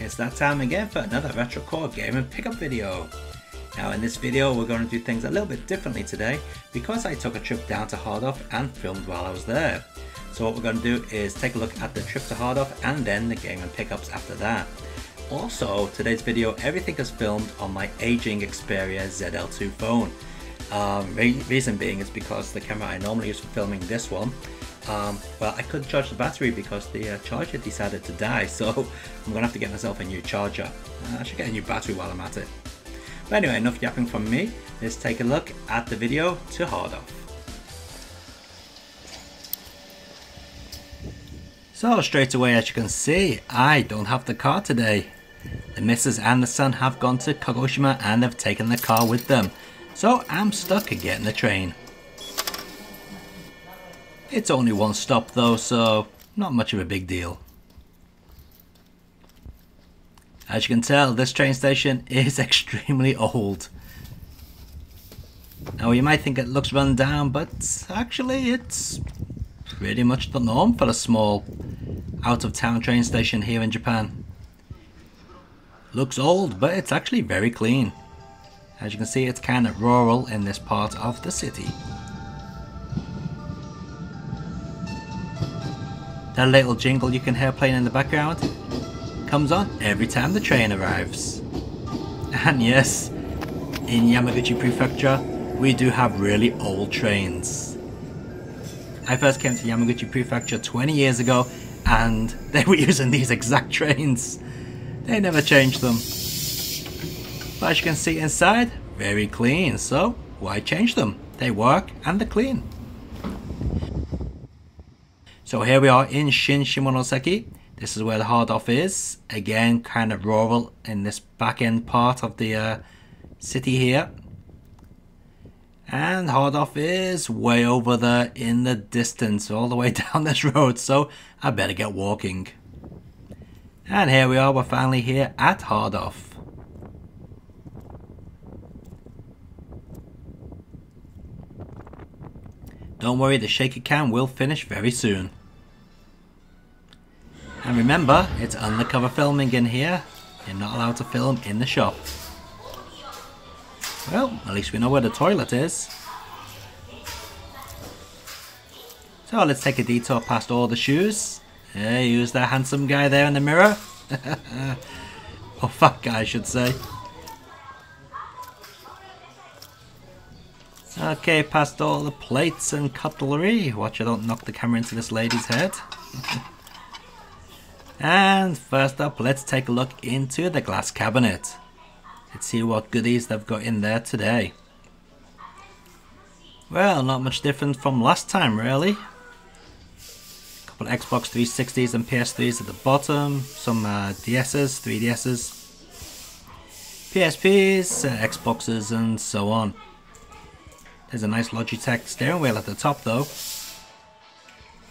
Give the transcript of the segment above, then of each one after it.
It's that time again for another Retro Core Gaming Pickup video. Now in this video we're going to do things a little bit differently today because I took a trip down to Hardhauf and filmed while I was there. So what we're going to do is take a look at the trip to Hardhauf and then the gaming pickups after that. Also, today's video, everything is filmed on my aging Xperia ZL2 phone. Reason being is because the camera I normally use for filming this one, well, I couldn't charge the battery because the charger decided to die, so I'm gonna have to get myself a new charger. I should get a new battery while I'm at it. But anyway, enough yapping from me. Let's take a look at the video to Hardhauf. So straight away, as you can see, I don't have the car today. The missus and the son have gone to Kagoshima and have taken the car with them. So I'm stuck getting the train. It's only one stop though, so not much of a big deal. As you can tell, this train station is extremely old. Now you might think it looks run down, but actually it's pretty much the norm for a small out-of-town train station here in Japan. Looks old, but it's actually very clean. As you can see, it's kind of rural in this part of the city. That little jingle you can hear playing in the background comes on every time the train arrives. And yes, in Yamaguchi Prefecture, we do have really old trains. I first came to Yamaguchi Prefecture 20 years ago and they were using these exact trains. They never changed them. But as you can see inside, very clean, so why change them? They work and they're clean. So here we are in Shin Shimonoseki. This is where the Hardhauf is. Again, kind of rural in this back end part of the city here. And Hardhauf is way over there in the distance, all the way down this road, so I better get walking. And here we are, we're finally here at Hardhauf. Don't worry, the shaker cam will finish very soon. And remember, it's undercover filming in here. You're not allowed to film in the shop. Well, at least we know where the toilet is. So let's take a detour past all the shoes. Hey, who's that handsome guy there in the mirror? Or fat guy, I should say. Okay, past all the plates and cutlery. Watch I don't knock the camera into this lady's head. And first up, let's take a look into the glass cabinet. Let's see what goodies they've got in there today. Well, not much different from last time really. A couple of Xbox 360s and PS3s at the bottom. Some DS's, 3DS's, PSPs, Xboxes and so on. There's a nice Logitech steering wheel at the top though.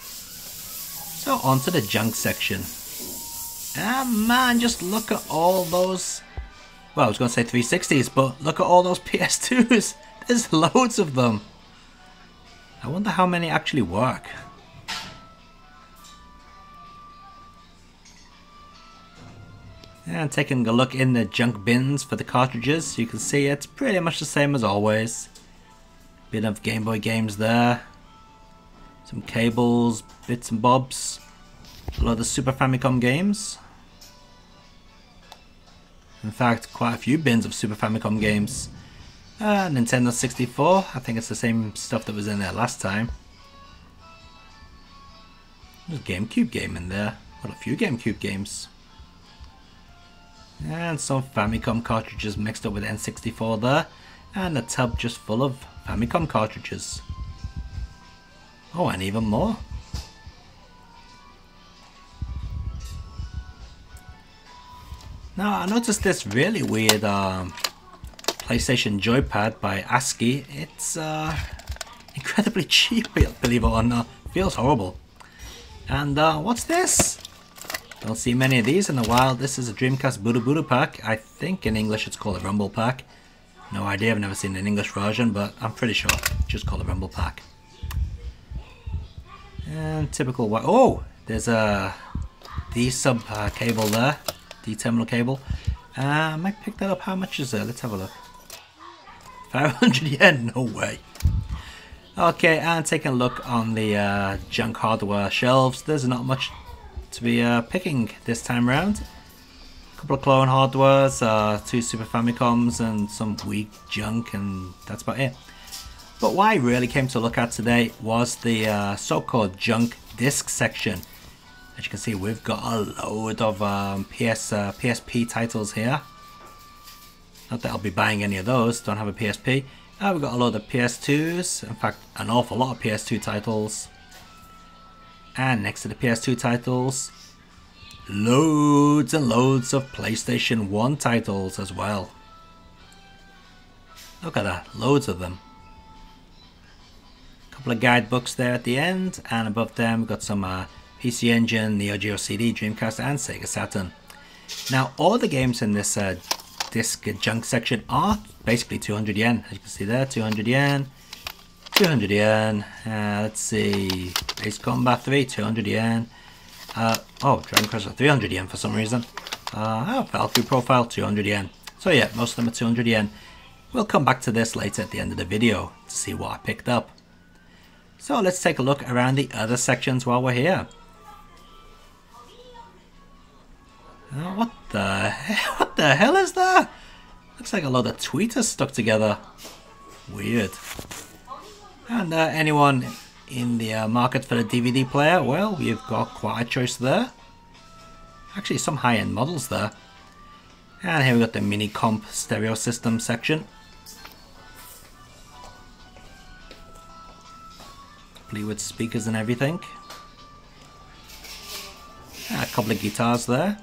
So on to the junk section. Ah man, just look at all those, well I was going to say 360s, but look at all those PS2s. There's loads of them. I wonder how many actually work. And taking a look in the junk bins for the cartridges, you can see it's pretty much the same as always. Bit of Game Boy games there. Some cables, bits and bobs. A lot of Super Famicom games. In fact, quite a few bins of Super Famicom games. Nintendo 64, I think it's the same stuff that was in there last time. There's a GameCube game in there. Got a few GameCube games. And some Famicom cartridges mixed up with N64 there. And a tub just full of Famicom cartridges. Oh, and even more. Now, I noticed this really weird PlayStation joypad by ASCII. It's incredibly cheap, believe it or not. Feels horrible. And what's this? Don't see many of these in the wild. This is a Dreamcast Budo Budo pack. I think in English it's called a Rumble pack. No idea, I've never seen an English version, but I'm pretty sure it's just called a Rumble pack. And typical, oh, there's a D-sub cable there. SD terminal cable. I might pick that up. How much is it? Let's have a look. 500 yen? No way. Okay, and taking a look on the junk hardware shelves, there's not much to be picking this time around. A couple of clone hardwares, 2 Super Famicoms, and some Wii junk, and that's about it. But what I really came to look at today was the so-called junk disc section. As you can see, we've got a load of PSP titles here. Not that I'll be buying any of those, don't have a PSP. We've got a load of PS2s, in fact an awful lot of PS2 titles. And next to the PS2 titles, loads and loads of PlayStation 1 titles as well. Look at that, loads of them. Couple of guidebooks there at the end, and above them we've got some PC Engine, Neo Geo CD, Dreamcast and Sega Saturn. Now all the games in this disc junk section are basically 200 yen. As you can see there, 200 yen, 200 yen, let's see, Ace Combat 3, 200 yen, oh, Dragon Quest 300 yen for some reason, Valkyrie Profile, 200 yen. So yeah, most of them are 200 yen. We'll come back to this later at the end of the video to see what I picked up. So let's take a look around the other sections while we're here. What the hell is that? Looks like a lot of tweeters stuck together. Weird. And anyone in the market for the DVD player? Well, you've got quite a choice there. Actually, some high-end models there. And here we got the mini comp stereo system section. Complete with speakers and everything. A couple of guitars there.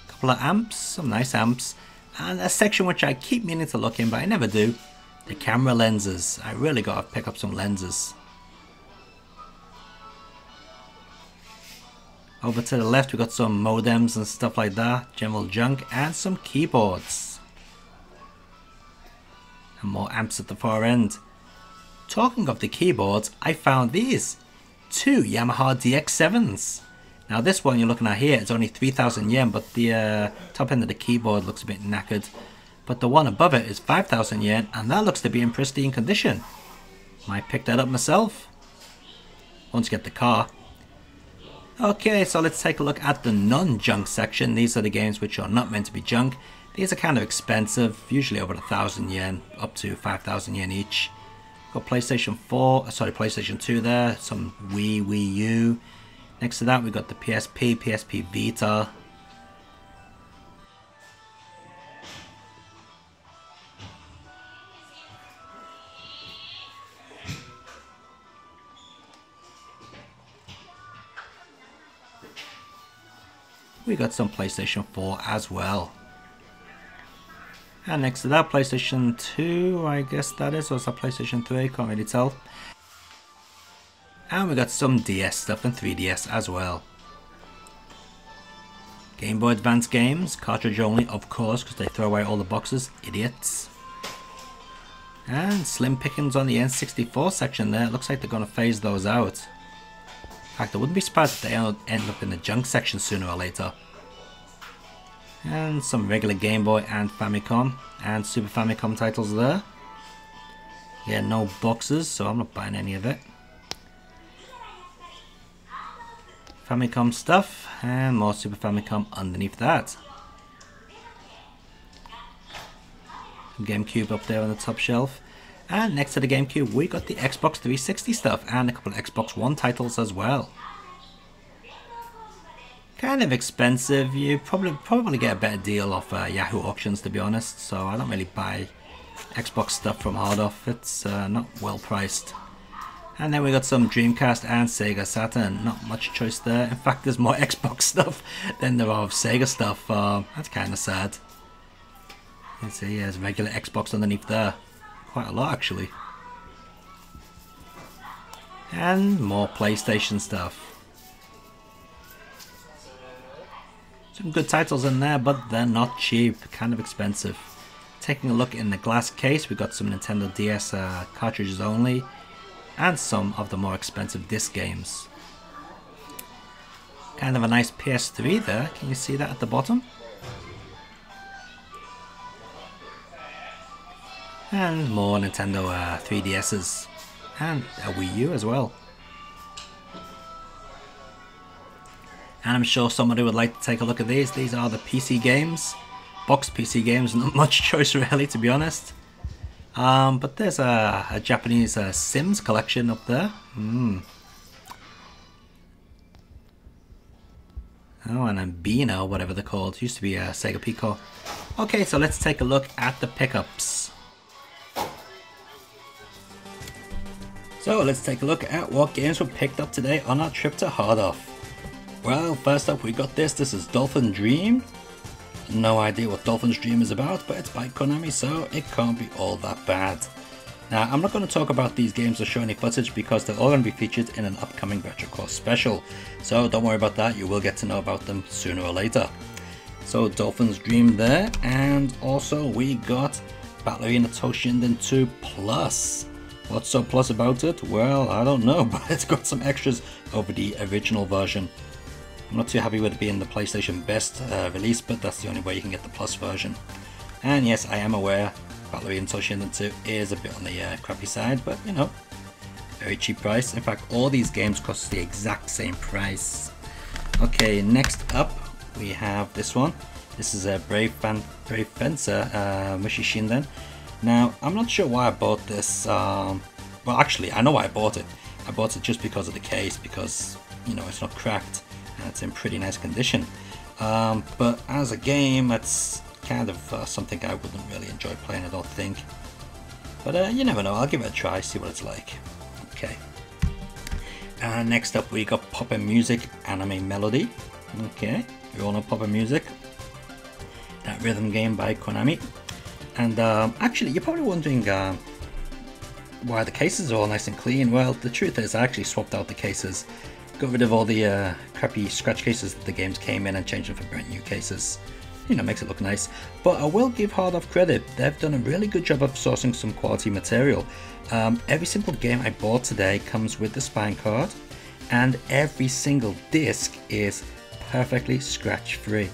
Couple of amps, some nice amps, and a section which I keep meaning to look in but I never do, the camera lenses. I really gotta pick up some lenses. Over to the left we got some modems and stuff like that, general junk, and some keyboards. And more amps at the far end. Talking of the keyboards, I found these, 2 Yamaha DX7s. Now this one you're looking at here is only 3,000 yen, but the top end of the keyboard looks a bit knackered. But the one above it is 5,000 yen, and that looks to be in pristine condition. Might pick that up myself once you get the car. Okay, so let's take a look at the non-junk section. These are the games which are not meant to be junk. These are kind of expensive, usually over 1,000 yen, up to 5,000 yen each. Got PlayStation 4, sorry, PlayStation 2 there, some Wii U. Next to that we got the PSP, PSP Vita. We got some PlayStation 4 as well. And next to that, PlayStation 2, I guess that is, or is that PlayStation 3? Can't really tell. And we got some DS stuff and 3DS as well. Game Boy Advance games, cartridge only, of course, because they throw away all the boxes, idiots. And slim pickings on the N64 section there. It looks like they're going to phase those out. In fact, I wouldn't be surprised if they end up in the junk section sooner or later. And some regular Game Boy and Famicom and Super Famicom titles there. Yeah, no boxes, so I'm not buying any of it. Famicom stuff and more Super Famicom underneath that. GameCube up there on the top shelf. And next to the GameCube we got the Xbox 360 stuff and a couple of Xbox One titles as well. Kind of expensive. You probably get a better deal off Yahoo Auctions, to be honest, so I don't really buy Xbox stuff from Hardoff. It's not well priced. And then we got some Dreamcast and Sega Saturn. Not much choice there. In fact, there's more Xbox stuff than there are of Sega stuff. That's kind of sad. You can see there's regular Xbox underneath there. Quite a lot actually. And more PlayStation stuff. Some good titles in there, but they're not cheap. Kind of expensive. Taking a look in the glass case, we got some Nintendo DS cartridges only. And some of the more expensive disc games. Kind of a nice PS3 there. Can you see that at the bottom? And more Nintendo 3DS's and a Wii U as well. And I'm sure somebody would like to take a look at these. These are the PC games. Box PC games, not much choice really, to be honest. But there's a Japanese Sims collection up there. Oh, and a Beano, whatever they're called. Used to be a Sega Pico. Okay, so let's take a look at the pickups. So let's take a look at what games were picked up today on our trip to Hardhauf. Well, first up we got this. This is Dolphin Dream. No idea what Dolphin's Dream is about, but it's by Konami, so it can't be all that bad. Now, I'm not going to talk about these games or show any footage because they're all going to be featured in an upcoming RetroCourse special. So don't worry about that, you will get to know about them sooner or later. So Dolphin's Dream there, and also we got Battle Arena Toshinden 2 Plus. What's so plus about it? Well, I don't know, but it's got some extras over the original version. I'm not too happy with it being the PlayStation Best release, but that's the only way you can get the Plus version. And yes, I am aware Battle Arena Toshinden 2 is a bit on the crappy side, but you know, very cheap price. In fact, all these games cost the exact same price. Okay, next up we have this one. This is a Brave Fencer Mushi Shinden. Now, I'm not sure why I bought this. Well, actually, I know why I bought it. I bought it just because of the case, because you know it's not cracked and it's in pretty nice condition. But as a game, it's kind of something I wouldn't really enjoy playing, I don't think. But you never know, I'll give it a try, see what it's like. Okay. Next up we got Pop'n Music Anime Melody. Okay, you all know Pop'n Music. That rhythm game by Konami. And actually, you're probably wondering why the cases are all nice and clean. Well, the truth is I actually swapped out the cases. Got rid of all the crappy scratch cases that the games came in and changed them for brand new cases. You know, makes it look nice. But I will give Hardhauf credit. They've done a really good job of sourcing some quality material. Every single game I bought today comes with the spine card, and every single disc is perfectly scratch free.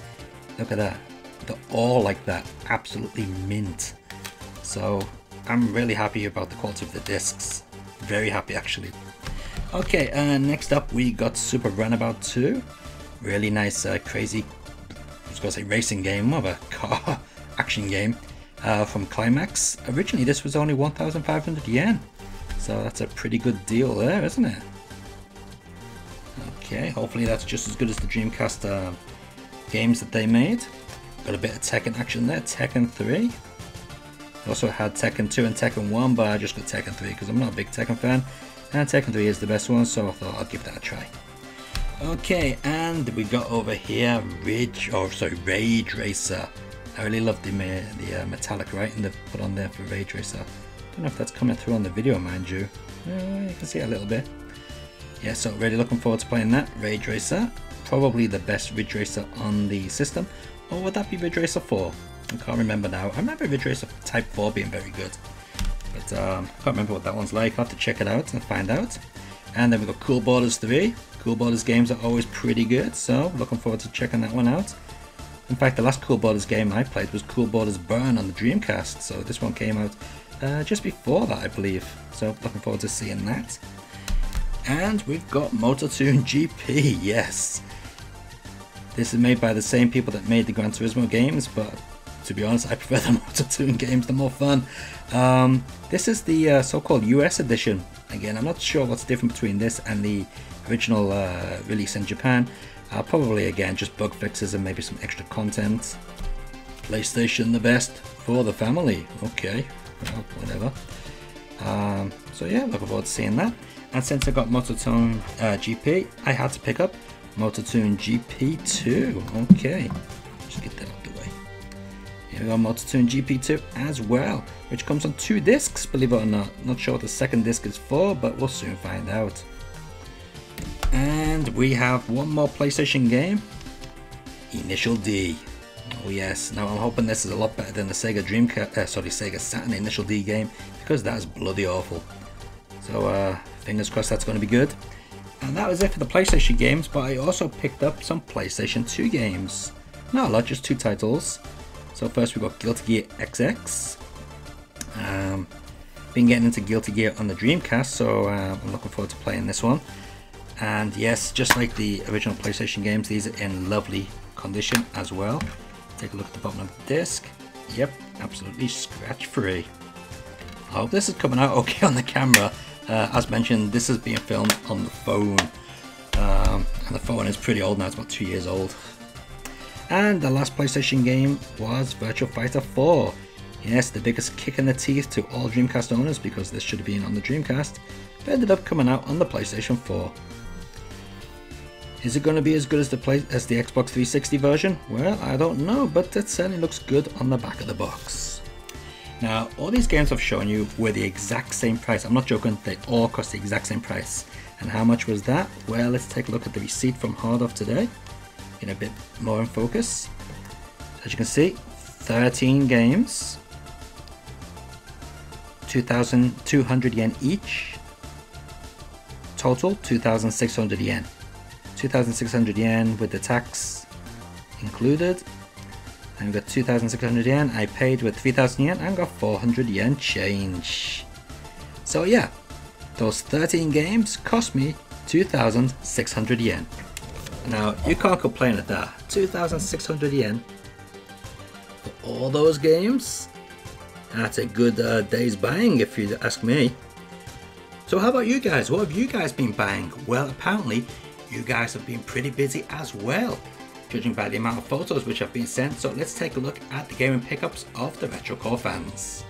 Look at that. They're all like that, absolutely mint. So I'm really happy about the quality of the discs. Very happy actually. Okay, next up we got Super Runabout 2. Really nice, crazy, I was going to say racing game, more of a car action game from Climax. Originally this was only 1,500 yen. So that's a pretty good deal there, isn't it? Okay, hopefully that's just as good as the Dreamcast games that they made. Got a bit of Tekken action there, Tekken 3. Also had Tekken 2 and Tekken 1, but I just got Tekken 3 because I'm not a big Tekken fan. And Tekken 3 is the best one, so I thought I'd give that a try. Okay, and we got over here Rage Racer. I really love the metallic writing they've put on there for Rage Racer. Don't know if that's coming through on the video, mind you. You can see it a little bit. Yeah, so really looking forward to playing that. Rage Racer, probably the best Ridge Racer on the system. Or would that be Ridge Racer 4? I can't remember now. I remember Ridge Racer Type 4 being very good. But I can't remember what that one's like. I'll have to check it out and find out. And then we've got Cool Borders 3. Cool Borders games are always pretty good, so looking forward to checking that one out. In fact, the last Cool Borders game I played was Cool Borders Burn on the Dreamcast, so this one came out just before that, I believe. So looking forward to seeing that. And we've got MotoToon GP, yes. This is made by the same people that made the Gran Turismo games, but to be honest, I prefer the MotoToon games, they're more fun. This is the so-called US edition. Again, I'm not sure what's different between this and the original release in Japan. Probably, again, just bug fixes and maybe some extra content. PlayStation the best for the family. Okay, well, whatever. So yeah, looking forward to seeing that. And since I got MotoToon GP, I had to pick up MotoToon GP2. Okay, just get that out the way. Here we go, MotoToon GP2 as well, which comes on 2 discs, believe it or not. Not sure what the second disc is for, but we'll soon find out. And we have one more PlayStation game, Initial D. Oh yes, now I'm hoping this is a lot better than the Sega Sega Saturn Initial D game, because that is bloody awful. So fingers crossed that's going to be good. And that was it for the PlayStation games, but I also picked up some PlayStation 2 games. Not a lot, just 2 titles. So first we got Guilty Gear XX. Been getting into Guilty Gear on the Dreamcast, so I'm looking forward to playing this one. And yes, just like the original PlayStation games, these are in lovely condition as well. Take a look at the bottom of the disc. Yep, absolutely scratch free. I hope this is coming out okay on the camera. As mentioned, this is being filmed on the phone. And the phone is pretty old now, it's about 2 years old. And the last PlayStation game was Virtua Fighter 4. Yes, the biggest kick in the teeth to all Dreamcast owners, because this should have been on the Dreamcast, but ended up coming out on the PlayStation 4. Is it going to be as good as the Xbox 360 version? Well, I don't know, but it certainly looks good on the back of the box. Now, all these games I've shown you were the exact same price. I'm not joking, they all cost the exact same price. And how much was that? Well, let's take a look at the receipt from Hard Off today, in a bit more in focus. As you can see, 13 games, 2,200 yen each, total 2,600 yen. 2,600 yen with the tax included, and we got 2,600 yen. I paid with 3,000 yen and got 400 yen change. So yeah, those 13 games cost me 2,600 yen. Now you can't complain at that. 2,600 yen for all those games. That's a good day's buying if you ask me. So how about you guys? What have you guys been buying? Well, apparently you guys have been pretty busy as well, judging by the amount of photos which have been sent. So let's take a look at the gaming pickups of the Retro Core fans.